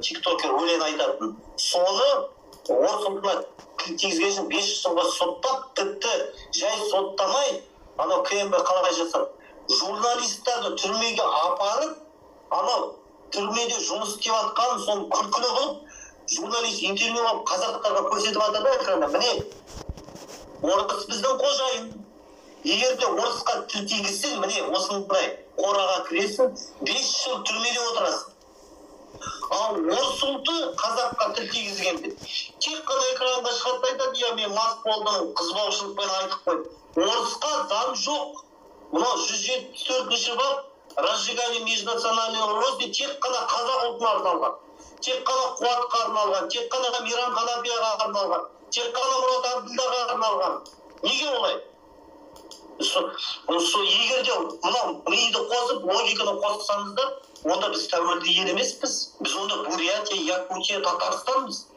тиктокер өлең айтатын. Соны орыс ұлтына тигізген үшін 5 жылға соттап, тіпті жай соттамай, анау КМБ қалай жасап, журналистерді түрмеге апарып, анау түрмеде жұмыс істеп жатқанын соны күлкілі қылып, журналист интервью алып қазақтарға көрсетіп жатыр да экранда. Міне, орыс біздің қожайын. Егер де орысқа тіл тигізсең, міне осындай қораға кіресің, 5 жыл түрмеде отырасың. Ал орыс ұлты қазаққа тіл тигізгенде тек қана экранға шығып айтады, я мен мас болдым, қызбаушылықпен айтып қой. Орысқа заң жоқ. Мынау 174-ші бап разжигание межнациональной розни тек қана қазақ ұлтына арналған, тек қана Қуатқа арналған, тек қана Мейрам Қанапияға арналған, тек қана Мұрат Абдуллаға арналған. Неге олай? Егер де мынау миды қосып, логиканы қоссаңыздар, онда біз тәуелді ел емеспіз. Біз онда Бурятия, Якутия, Татарстанбыз.